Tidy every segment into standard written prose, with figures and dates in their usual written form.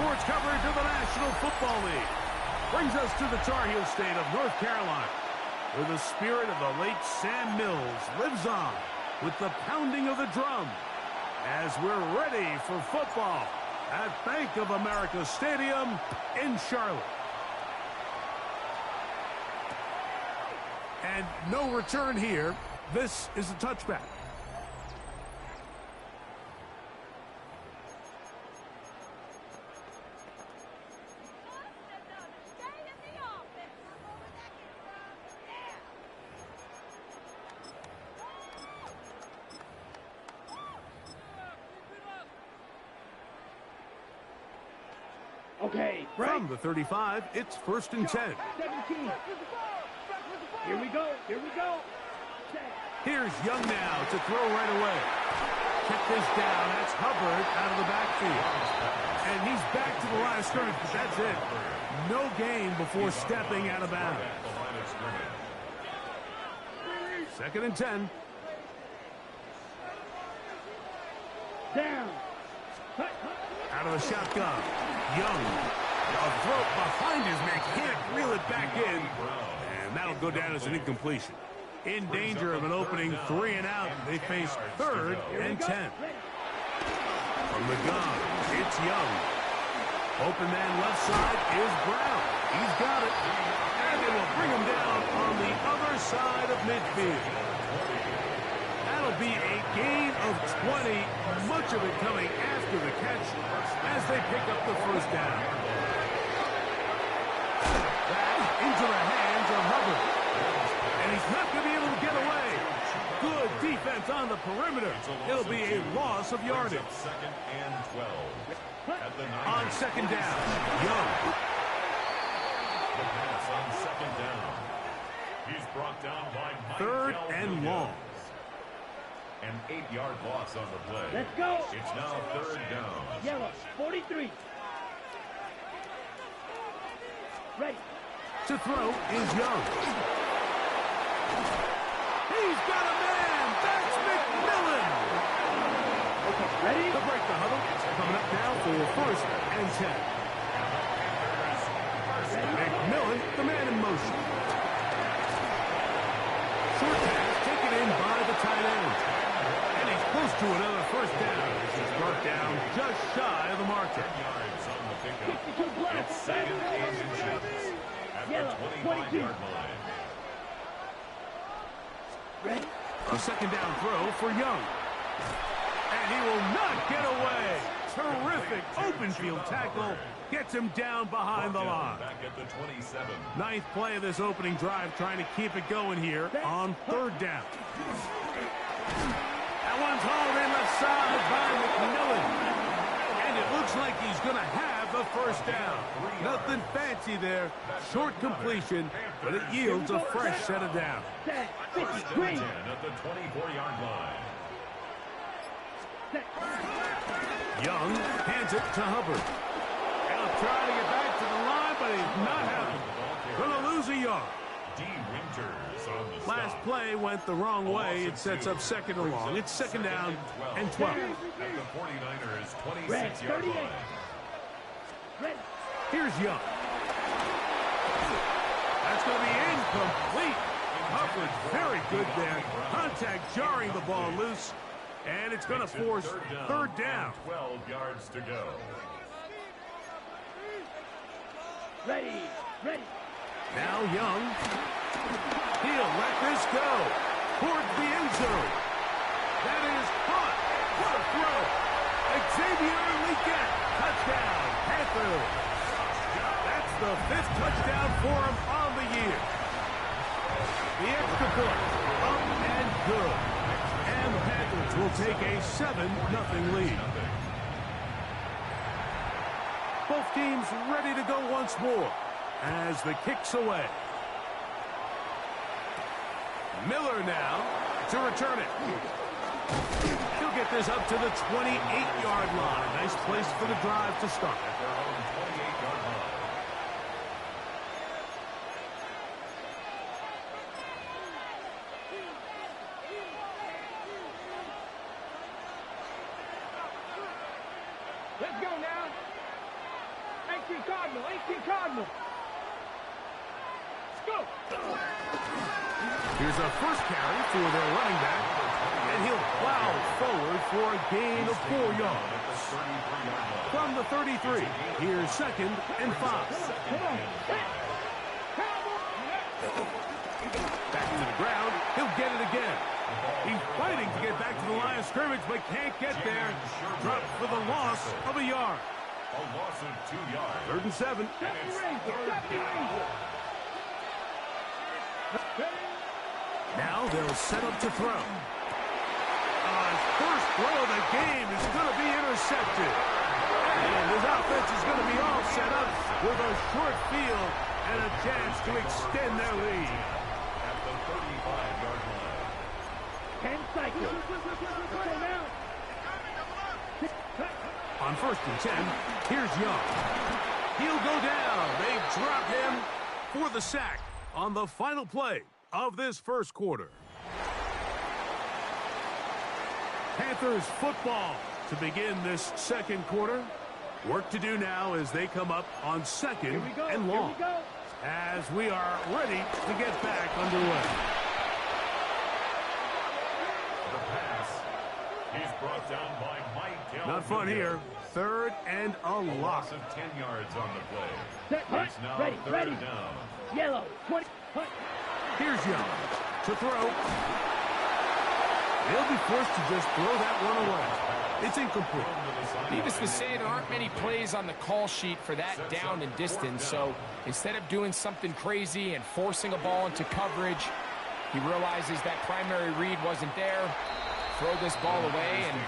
sports coverage of the National Football League brings us to the Tar Heel state of North Carolina, where the spirit of the late Sam Mills lives on with the pounding of the drum as we're ready for football at Bank of America Stadium in Charlotte. And no return here. This is a touchback. Okay, from the 35, it's 1st and 10. 17. Here we go. Here we go. Here's Young now to throw right away. Check this down. That's Hubbard out of the backfield. And he's back to the line of scrimmage, but that's it. No gain before stepping out of bounds. 2nd and 10. Down. Out of the shotgun. Young. A throw behind his man. Can't reel it back in. And that'll go down as an incompletion. In danger of an opening 3 and out. They face 3rd and 10. From the gun, it's Young. Open man left side is Brown. He's got it. And they will bring him down on the other side of midfield. That'll be a gain of 20, much of it coming after the catch as they pick up the 1st down. Back into the hands of Hubbard. And he's not going to be able to get away. Good defense on the perimeter. It'll be a loss of yardage. 2nd and 12. On 2nd down, Young. The pass on 2nd down. He's brought down by Mike 3rd and long. An 8-yard loss on the play. Let's go. It's now 3rd down. Yellow, 43. Ready. To throw is Young. He's got a man. That's McMillan. Okay, ready? To break the huddle. Coming up now for 1st and 10. McMillan, the man in motion. Short pass taken in by the tight end. And he's close to another 1st down. He's brought down just shy of the marker. 10 yards on the pickup. 52 blocks. It's 2nd and 6 at Yellow, the 22. 25-yard line. Ready? A 2nd down throw for Young. And he will not get away. Terrific open field tackle. Gets him down behind the line. Back at the 27. 9th play of this opening drive, trying to keep it going here on 3rd down. That one's hauled in left side by McMillan. And it looks like he's going to have the 1st down. Nothing fancy there. Short completion, but it yields a fresh set of downs. 53. 10 at the 24-yard line. Young hands it to Hubbard. He'll try to get back to the line, but he's not having it. Going to lose a yard. D. Winters on the Last stop. play went the wrong way. It sets up 2nd and long. It's 2nd down and 12. At the 49ers' Red, 26-yard 38. line. Ready. Here's Young. That's going to be incomplete. Hubbard very good there. Contact jarring the ball loose. And it's going to force 3rd down. 12 yards to go. Ready. Ready. Now Young. He'll let this go. Towards the end zone. That is caught. What a throw. Xavier Leggett. Touchdown. Panthers. That's the 5th touchdown for him on the year. The extra point. Up and good. And the Panthers will take a 7-0 lead. Both teams ready to go once more as the kick's away. Miller now to return it. He'll get this up to the 28-yard line. Nice place for the drive to start. At their own 28-yard line. Let's go now. Cardinal, 18 Cardinal. Let's go. Here's a first carry for their running back, and he'll plow forward for a gain of 4 yards. From the 33, here's 2nd and 5. Back to the ground, he'll get it again. He's fighting to get back to the line of scrimmage, but can't get there. Dropped for the loss of a yard. A loss of 2 yards. 3rd and 7. Now they'll set up to throw. His first throw of the game is going to be intercepted. And his offense is going to be all set up with a short field and a chance to extend their lead. At the 35-yard line. 10 seconds. On 1st and 10, here's Young. He'll go down. They drop him for the sack on the final play of this first quarter. Panthers football to begin this second quarter. Work to do now as they come up on 2nd and long. As we are ready to get back underway. The pass. He's brought down by Mike. Not fun here. 3rd and a lot. Loss of 10 yards on the play. It's now Ready. down. Yellow, 20. Here's Young to throw. They'll be forced to just throw that one away. It's incomplete. Needless to say, there aren't many plays on the call sheet for that down and distance, so instead of doing something crazy and forcing a ball into coverage, he realizes that primary read wasn't there, throw this ball away, and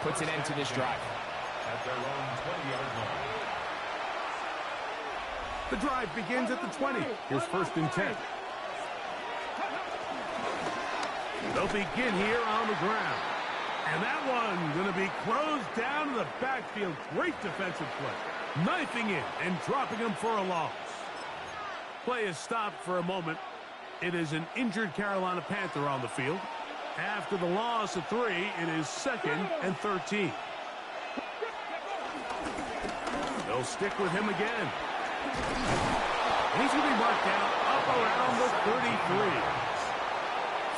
puts an end to this drive. At their own 20-yard line. The drive begins at the 20. Here's 1st and 10. They'll begin here on the ground. And that one going to be closed down in the backfield. Great defensive play. Knifing in and dropping him for a loss. Play is stopped for a moment. It is an injured Carolina Panther on the field. After the loss of 3, it is 2nd and 13. They'll stick with him again. He's going to be marked down up around the 33.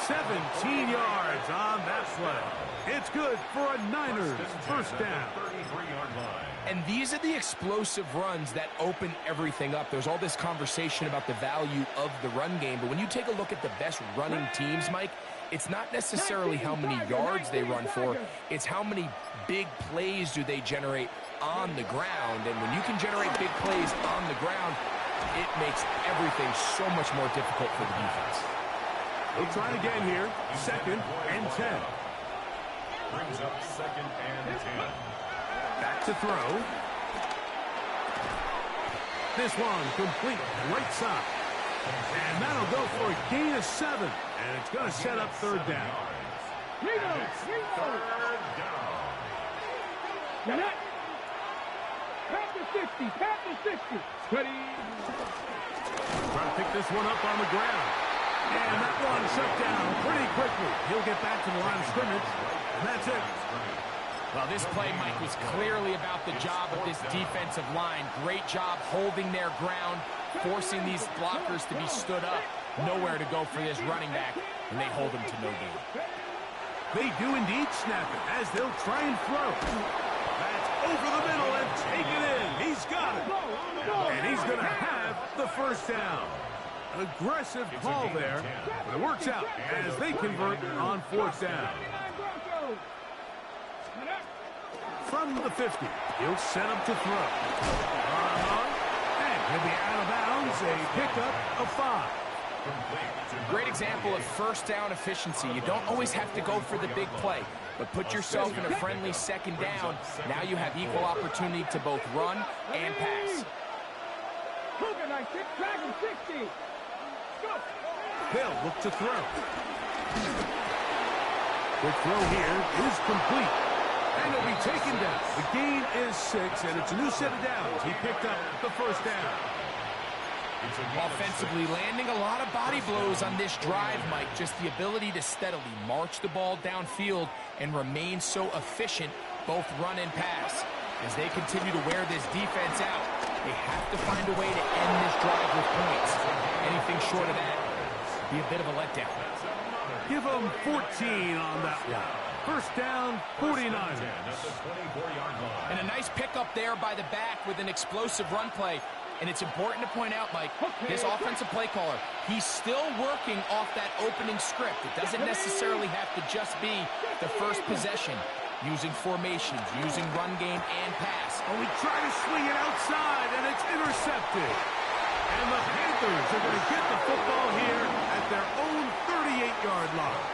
17 yards on that play. It's good for a Niners first down. And these are the explosive runs that open everything up. There's all this conversation about the value of the run game, but when you take a look at the best running teams, Mike, it's not necessarily how many yards they run for, it's how many big plays do they generate on the ground. And when you can generate big plays on the ground, it makes everything so much more difficult for the defense. They'll try again here. 2nd and 10. Brings up 2nd and 10. Back to throw. This one complete right side. And that'll go for a gain of 7. And it's going to set up 3rd down. Third down. Panthers 50. Ready. Trying to pick this one up on the ground. And that one shut down pretty quickly. He'll get back to the line of scrimmage. And that's it. Well, this play, Mike, was clearly about the job of this defensive line. Great job holding their ground, forcing these blockers to be stood up. Nowhere to go for this running back, and they hold him to no gain. They do indeed snap it as they'll try and throw. That's over the middle and take it in. He's got it. And he's going to have the first down. An aggressive call there, but it works out as they convert on 4th down. From the 50, he'll set up to throw. And he'll be out of bounds, a pickup of 5. Great example of first down efficiency. You don't always have to go for the big play, but put yourself in a friendly 2nd down. Now you have equal opportunity to both run and pass. Dragon 60. They'll look to throw. The throw here is complete. And he'll be taken down. The gain is 6, and it's a new set of downs. He picked up the first down. Offensively landing a lot of body blows on this drive, Mike. Just the ability to steadily march the ball downfield and remain so efficient, both run and pass. As they continue to wear this defense out, They have to find a way to end this drive with points. Anything short of that be a bit of a letdown. Give them 14 on that one. First down, 49ers. And a nice pickup there by the back with an explosive run play. And it's important to point out, Mike, this offensive play caller, he's still working off that opening script. It doesn't necessarily have to just be the first possession. Using formations, using run game and pass. Oh, we try to swing it outside, and it's intercepted. And the Panthers are going to get the football here at their own 38-yard line.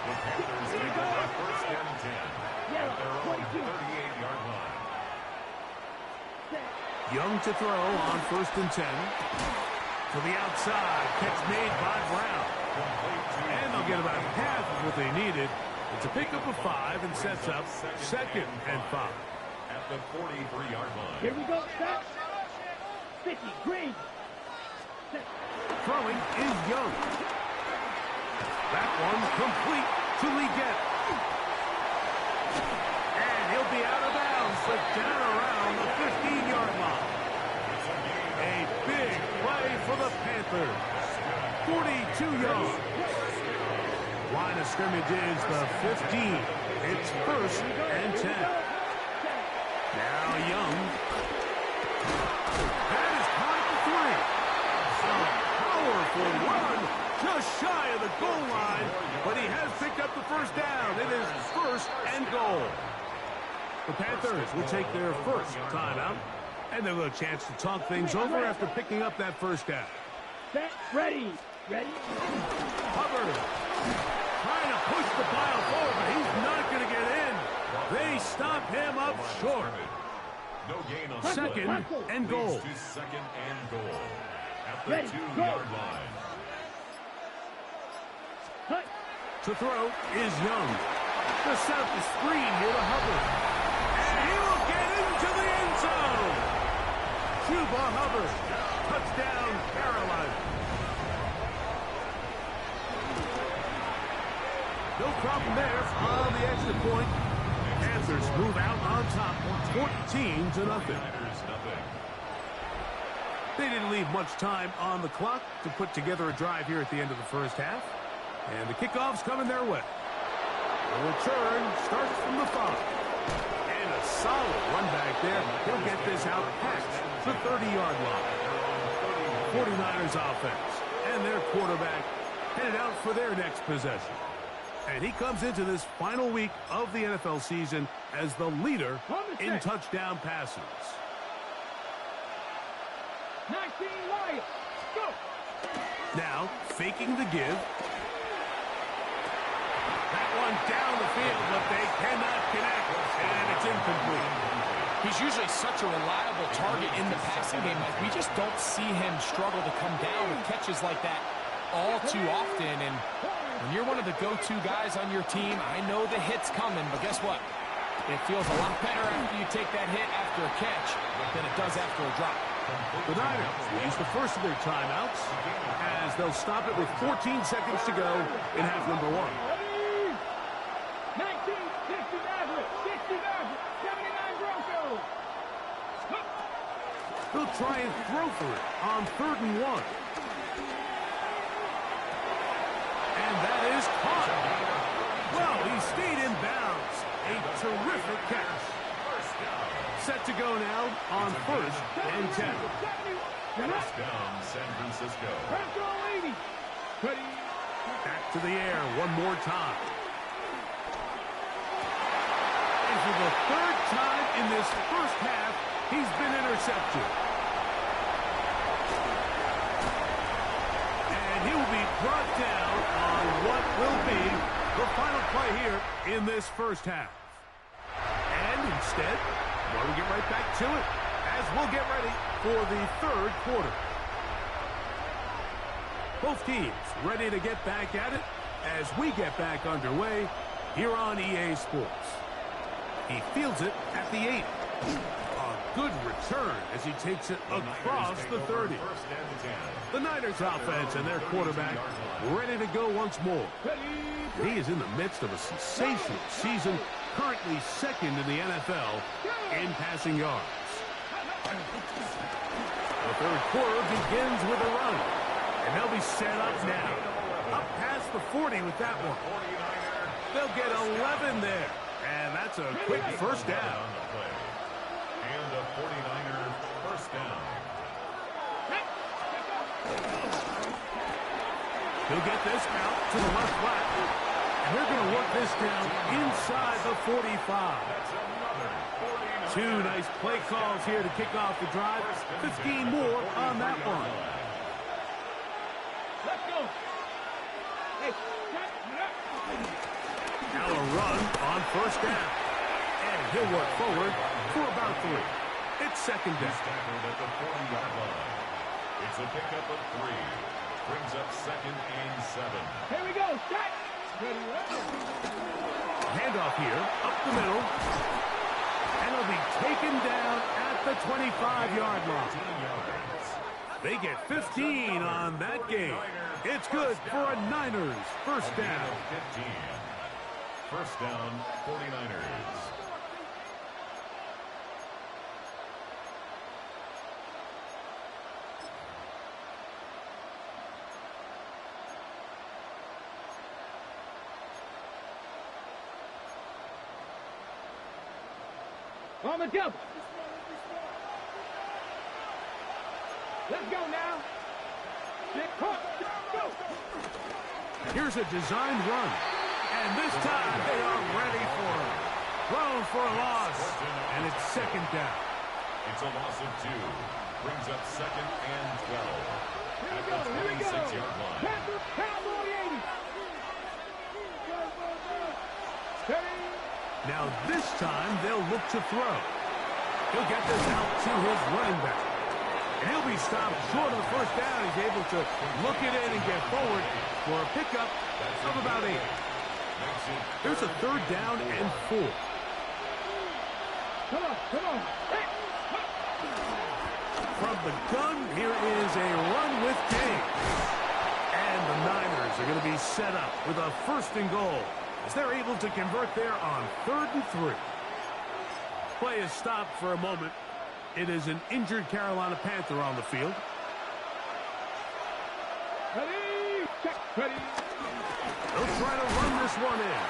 The Panthers take over first and 10 at their own 38-yard line. Young to throw on first and 10. To the outside, catch made by Brown. And they'll get about half of what they needed. It's a pickup of 5 and sets up second and 5. At the 43-yard line. Here we go, set. Sticky, green. Set. Throwing is Young. That one complete to Leggett. And he'll be out of bounds, but down around the 15-yard line. A big play for the Panthers. 42 yards. Line of scrimmage is the 15. It's first and 10. Now Young. That is caught at the 3. A powerful run just shy of the goal line, but he has picked up the first down. It is first and goal. The Panthers will take their first timeout, and they'll have a chance to talk things over after picking up that first down. Set, ready. Ready. Hubbard trying to push the pile forward, but he's not going to get in. They stop him up short. No gain on second and goal. To second and goal at the Ready, 2-yard line. Cut. To throw is Young. The set the screen here to Hubbard. And he will get into the end zone. Chuba Hubbard. Touchdown, Carolina. No problem there on the extra point. Panthers move out on top, 14-0. They didn't leave much time on the clock to put together a drive here at the end of the first half. And the kickoff's coming their way. The return starts from the 5. And a solid run back there. He'll get this out past the 30-yard line. 49ers offense and their quarterback headed out for their next possession. And he comes into this final week of the NFL season as the leader in touchdown passes. 19 Lions. Go. Now, faking the give. That one down the field, but they cannot connect, and it's incomplete. He's usually such a reliable target in the passing game. Like, we just don't see him struggle to come down with catches like that all too often. And when you're one of the go-to guys on your team, I know the hit's coming, but guess what? It feels a lot better after you take that hit after a catch than it does after a drop. The Niners will use the first of their timeouts as they'll stop it with 14 seconds to go in half number 1. 19, 60 Maverick, 60 Maverick, 79 Broncos. They'll try and throw for it on 3rd and 1. And that is caught. Well, he stayed in bounds. A terrific catch. Set to go now on 1st and 10. First down, San Francisco. Back to the air one more time. And for the 3rd time in this first half, he's been intercepted. And he will be brought down on what will be the final play here in this first half. And instead, well, we get right back to it as we'll get ready for the 3rd quarter. Both teams ready to get back at it as we get back underway here on EA Sports. He fields it at the 8. A good return as he takes it across the 30. The Niners offense and their quarterback ready to go once more. He is in the midst of a sensational season, currently second in the NFL in passing yards. The third quarter begins with a run. And they'll be set up now. Up past the 40 with that one. They'll get 11 there. And that's a quick first down. And a 49er first down. He'll get this out to the left flat. And they're going to work this down inside the 45. Two nice play calls here to kick off the drive. 15 more on that one. Let's go. Hey, Now a run on first down. And he'll work forward for about 3. It's second down. Tackled at the 40-yard line. It's a pickup of 3. Brings up second and 7. here we go. Set. Ready, ready. Handoff here, up the middle. And it'll be taken down at the 25-yard line. 15 yards. They get 15 on that game. It's good for a Niners first down. 15. First down, 49ers. On the double. Let's go now. Get caught. Go. Here's a designed run. And this time they are ready for him. Thrown for a loss. And it's second down. It's a loss of 2. Brings up second and 12. At the Here we go. 26-yard line. Panthers, Cowboy 80. Steady. Now this time they'll look to throw. He'll get this out to his running back. And he'll be stopped short of first down. He's able to look it in and get forward for a pickup of about 8. There's a third down and 4. Come on, come on. Hey. From the gun, here is a run with James. And the Niners are going to be set up with a first and goal as they're able to convert there on 3rd and 3. Play is stopped for a moment. It is an injured Carolina Panther on the field. Ready. Check. Ready. They'll try to run this one in.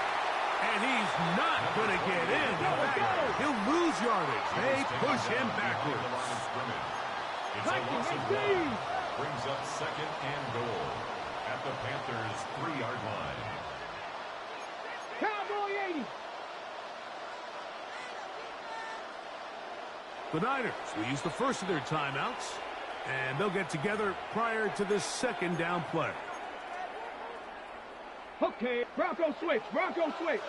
And he's not going to get in. In fact, he'll lose yardage. They push him backwards. It's a loss of 1. Brings up second and goal at the Panthers' 3-yard line. Cowboy 80. The Niners will use the first of their timeouts. And they'll get together prior to this second down play. Okay, Bronco switch. Bronco switch.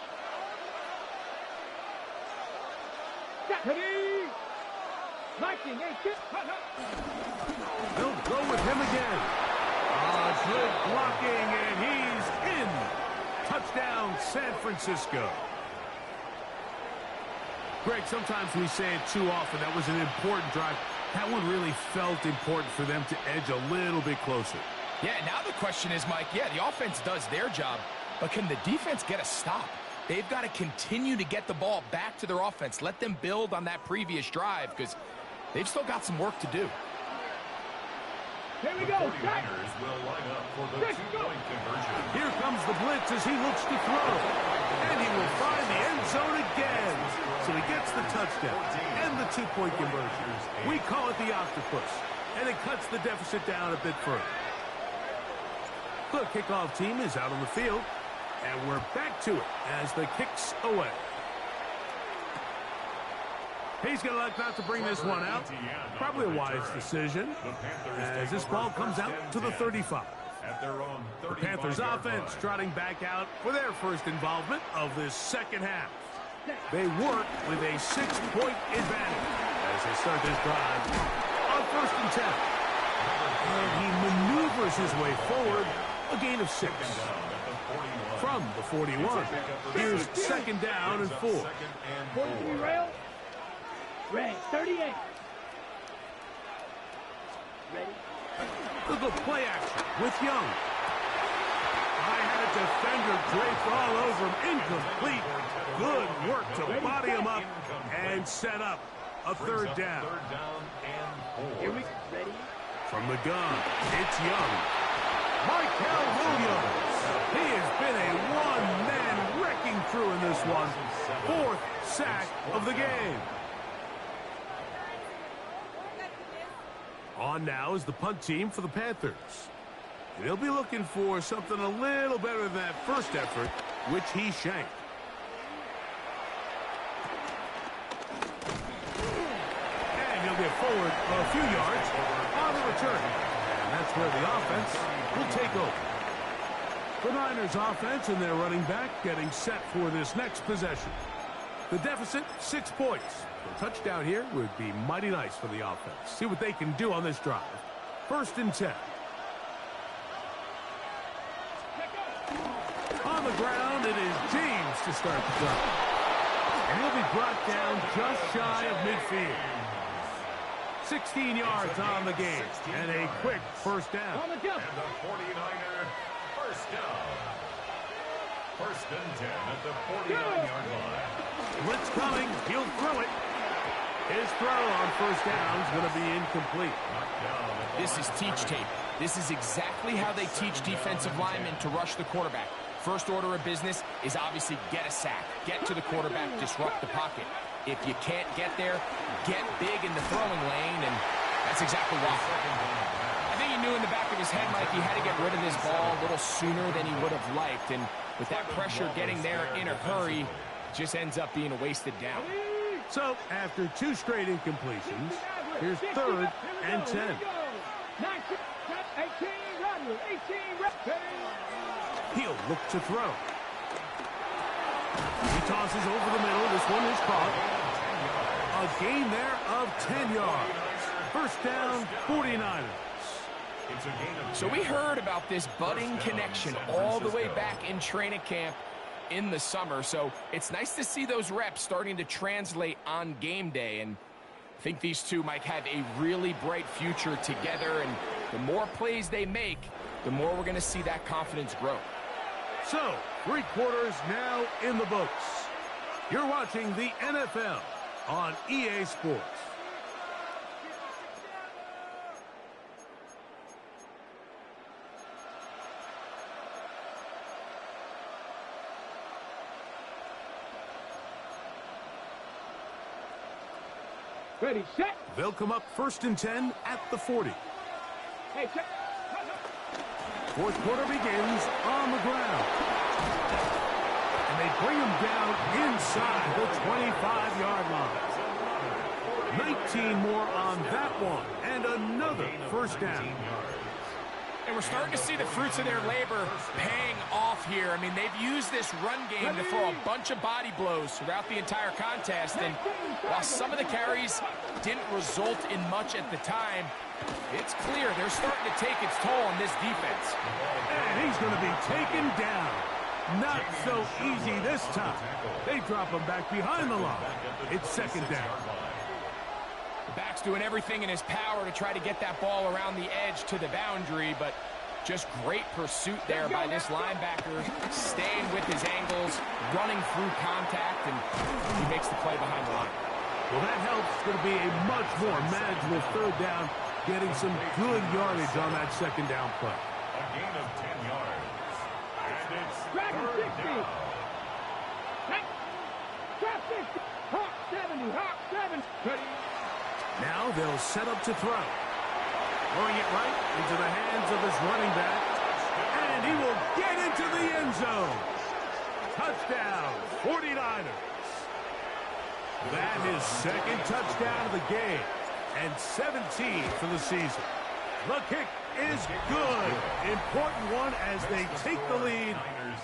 Ready. Lightning. Hey, kick. They'll go with him again. Good blocking, and he's in. Touchdown, San Francisco. Greg, sometimes we say it too often. That was an important drive. That one really felt important for them to edge a little bit closer. Yeah, now the question is, Mike, yeah, the offense does their job, but can the defense get a stop? They've got to continue to get the ball back to their offense. Let them build on that previous drive because they've still got some work to do. Here we The go. 49ers will line up for the 2-point conversion. Here comes the blitz as he looks to throw. And he will find the end zone again. So he gets the touchdown and the 2-point conversion. We call it the octopus. And it cuts the deficit down a bit further. The kickoff team is out on the field. And we're back to it as the kick's away. He's going to elect not to bring this one out. Probably a wise decision as this ball comes out to the 35. The Panthers offense trotting back out for their first involvement of this second half. They work with a 6-point advantage as they start this drive on 1st and 10. And he maneuvers his way forward, a gain of 6. From the 41, here's 2nd down and 4. 43 rail. Red, 38. Ready? Look at play action with Young. I had a That defender draped all over him. Incomplete. Good work to body him up and set up a third down. Here we go. Ready? From the gun, it's Young. Michael Williams. He has been a one-man wrecking crew in this one. 4th sack of the game. On now is the punt team for the Panthers. And he'll be looking for something a little better than that first effort, which he shanked. And he'll get forward a few yards on the return. And that's where the offense will take over. The Niners offense and their running back getting set for this next possession. The deficit, 6 points. A touchdown here would be mighty nice for the offense. See what they can do on this drive. 1st and 10. On the ground, it is James to start the drive. And he'll be brought down just shy of midfield. 16 yards on the game. And a quick first down. And the 49er first down. 1st and 10 at the 49-yard line. Blitz coming. He'll throw it. His throw on first down is going to be incomplete. This is teach tape. This is exactly how they teach defensive linemen to rush the quarterback. First order of business is obviously get a sack. Get to the quarterback, disrupt the pocket. If you can't get there, get big in the throwing lane, and that's exactly why. I think he knew in the back of his head, Mike, he had to get rid of this ball a little sooner than he would have liked, and with that pressure getting there in a hurry, just ends up being a wasted down. So, after 2 straight incompletions, here's 3rd and 10. He'll look to throw. He tosses over the middle. This one is caught. A gain there of 10 yards. First down, 49ers. So we heard about this budding connection all the way back in training camp in the summer. So it's nice to see those reps starting to translate on game day. And I think these two might have a really bright future together. And the more plays they make, the more we're going to see that confidence grow. So, 3 quarters now in the books. You're watching the NFL on EA Sports. Ready, set. They'll come up 1st and 10 at the 40. Hey, check. 4th quarter begins on the ground. And they bring him down inside the 25-yard line. 19 more on that one. And another first down. And we're starting to see the fruits of their labor paying off here. I mean, they've used this run game to throw a bunch of body blows throughout the entire contest. And while some of the carries didn't result in much at the time, it's clear they're starting to take its toll on this defense. And he's going to be taken down. Not so easy this time. They drop him back behind the line. It's 2nd down. The back's doing everything in his power to try to get that ball around the edge to the boundary, but just great pursuit there by this linebacker, staying with his angles, running through contact, and he makes the play behind the line. Well, that helps. It's going to be a much more manageable 3rd down, getting some good yardage on that 2nd down play. A gain of 10 yards. And it's Dragon 3rd 60. down. Drop 60. Hawk 70. Hawk 7. Now they'll set up to throw. Throwing it right into the hands of his running back. And he will get into the end zone. Touchdown, 49ers. That is 2nd touchdown of the game. And 17 for the season. The kick is good. Important one as they take the lead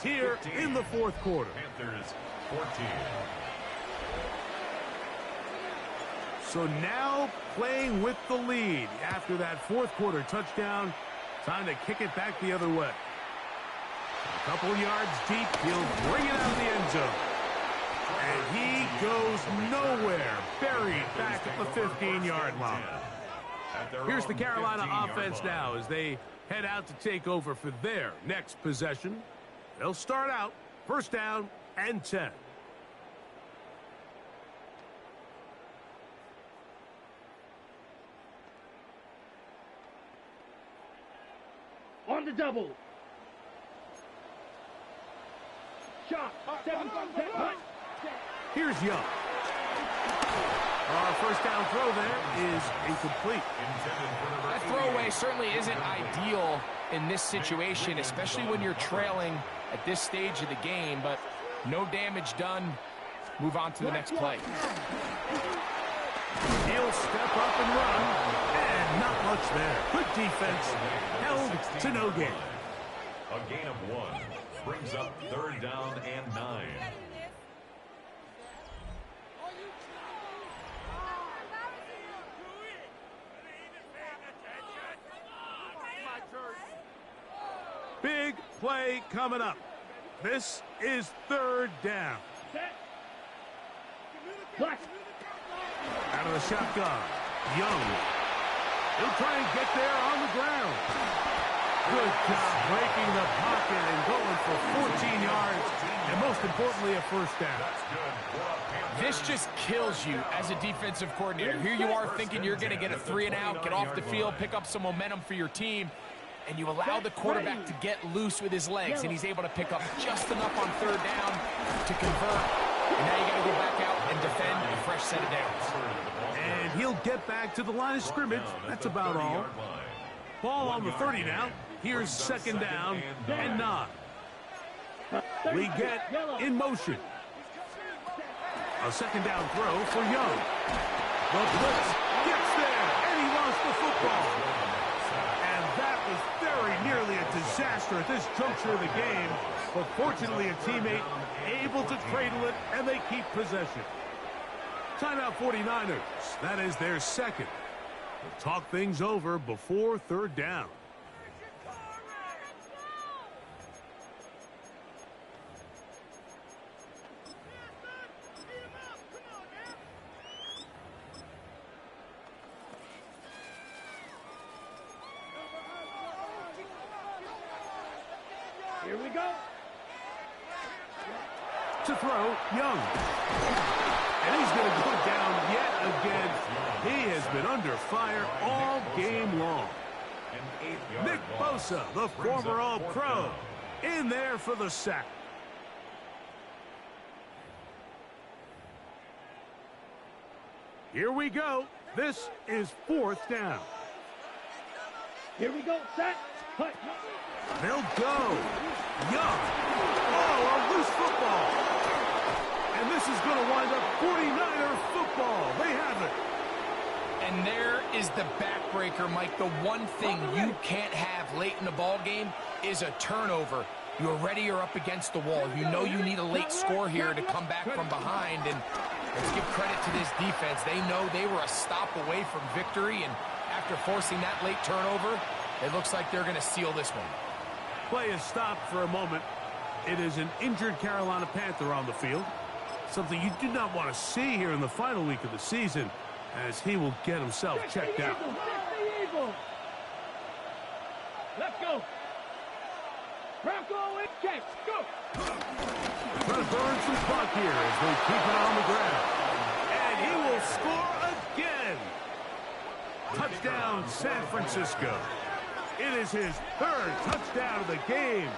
here in the 4th quarter. Panthers 14. So now playing with the lead after that 4th quarter touchdown. Time to kick it back the other way. A couple yards deep. He'll bring it out of the end zone. And he goes nowhere. Buried back at the 15-yard line. Here's the Carolina offense now as they head out to take over for their next possession. They'll start out first down and 10. On the double. Shot. 7 punt. Here's Young. Our first down throw there is incomplete. That throwaway certainly isn't ideal in this situation, especially when you're trailing at this stage of the game, but no damage done. Move on to the next play. He'll step up and run, and not much there. Good defense, held to no gain. A gain of 1 brings up third down and 9. Big play coming up. This is third down. Out of the shotgun, Young. He'll try and get there on the ground. Good job breaking the pocket and going for 14 yards, and most importantly, a first down. This just kills you as a defensive coordinator. Here you are thinking you're going to get a 3 and out, get off the field, pick up some momentum for your team, and you allow the quarterback to get loose with his legs, and he's able to pick up just enough on third down to convert. And now you got to go back out and defend a fresh set of downs. And he'll get back to the line of scrimmage. That's about all. Ball on the 30 now. Here's second down and 9. We get in motion. A second down throw for Young. The blitz gets there, and he lost the football. And that was very nearly a disaster at this juncture of the game. But fortunately, a teammate able to cradle it, and they keep possession. Timeout 49ers. That is their second. We'll talk things over before third down. Here we go. To throw, Young. And he's going to go down yet again. He has been under fire all game long. Nick Bosa, the former All-Pro, in there for the sack. Here we go. This is fourth down. Here we go. Set. Cut. They'll go. Young. Oh, a loose football. And this is going to wind up 49er football. They have it. And there is the backbreaker, Mike. The one thing you can't have late in the ball game is a turnover. You're already you're up against the wall. You know you need a late score here to come back from behind. And let's give credit to this defense. They know they were a stop away from victory. And after forcing that late turnover, it looks like they're going to seal this one. Play is stopped for a moment. It is an injured Carolina Panther on the field. Something you do not want to see here in the final week of the season, as he will get himself checked out. Let's go. Bronco in check. Go. Trying to burn some clock here as they keep it on the ground. And he will score again. Touchdown, San Francisco. It is his third touchdown of the game,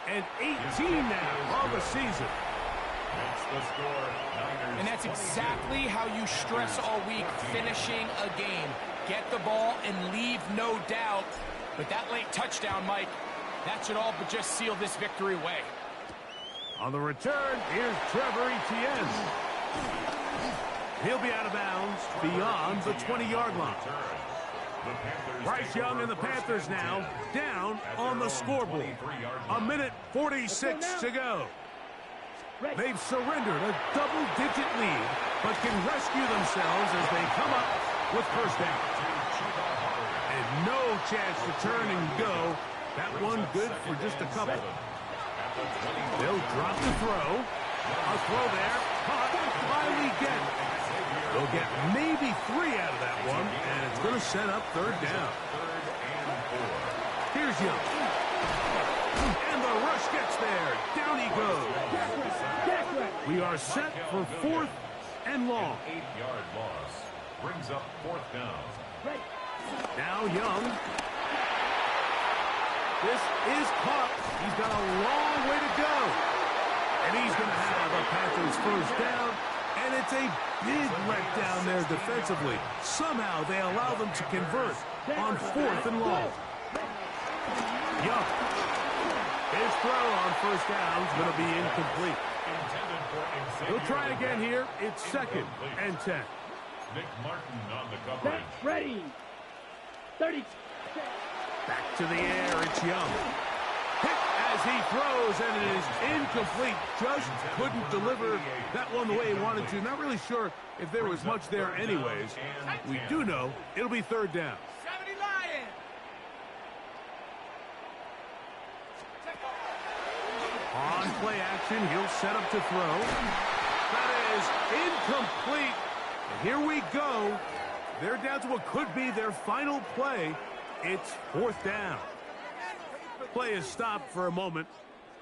and 18 now on the season. And that's exactly how you stress all week, finishing a game. Get the ball and leave no doubt. But that late touchdown, Mike, that should all but just seal this victory away. On the return, here's Trevor Etienne. He'll be out of bounds beyond the 20-yard line. Bryce Young and the Panthers now down on the scoreboard. 1:46 to go. They've surrendered a double-digit lead, but can rescue themselves as they come up with first down. And no chance to turn and go. That one good for just a couple. They'll drop the throw. A throw there. Caught by Leggett. They'll get maybe 3 out of that one, and it's going to set up third down. Here's Young. And the rush gets there. Down he goes. We are set for 4th and long. 8-yard loss brings up 4th down. Now Young. This is caught. He's got a long way to go. And he's going to have a Panthers first down. And it's a big letdown there defensively. Somehow they allow them to convert on 4th and long. Young. His throw on first down is going to be incomplete. He'll try again here. It's 2nd and 10. Nick Martin on the coverage. Ready. 30. Back to the air. It's Young. Hit as he throws, and it is incomplete. Just couldn't deliver that one the way he wanted to. Not really sure if there was much there anyways. We do know it'll be 3rd down. On play action, he'll set up to throw. That is incomplete. And here we go. They're down to what could be their final play. It's 4th down. Play is stopped for a moment.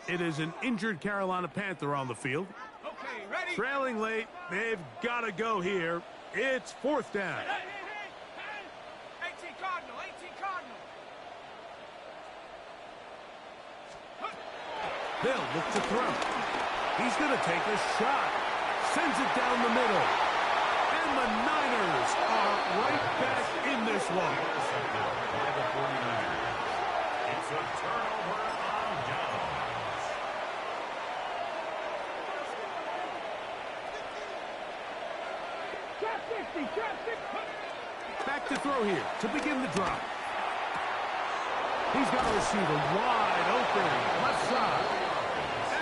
It is an injured Carolina Panther on the field. Okay, ready. Trailing late. They've got to go here. It's 4th down. 18 Cardinal. They'll look to throw. He's going to take a shot. Sends it down the middle. And the Niners are right back in this one. Intercepted by the 49ers. It's a turnover on downs. Trap 60. Back to throw here to begin the drive. He's got a receiver wide open, left side.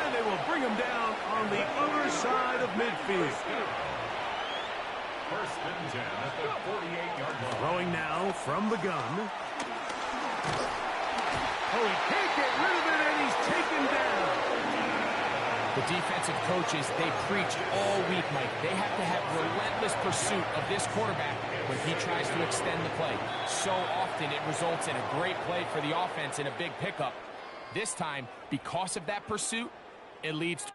And they will bring him down on the other side of midfield. 1st and 10 at the 48-yard line. Throwing now from the gun. Oh, he can't get rid of it, and he's taken down. The defensive coaches, they preach all week, Mike. They have to have relentless pursuit of this quarterback when he tries to extend the play. So often it results in a great play for the offense and a big pickup. This time, because of that pursuit, it leads to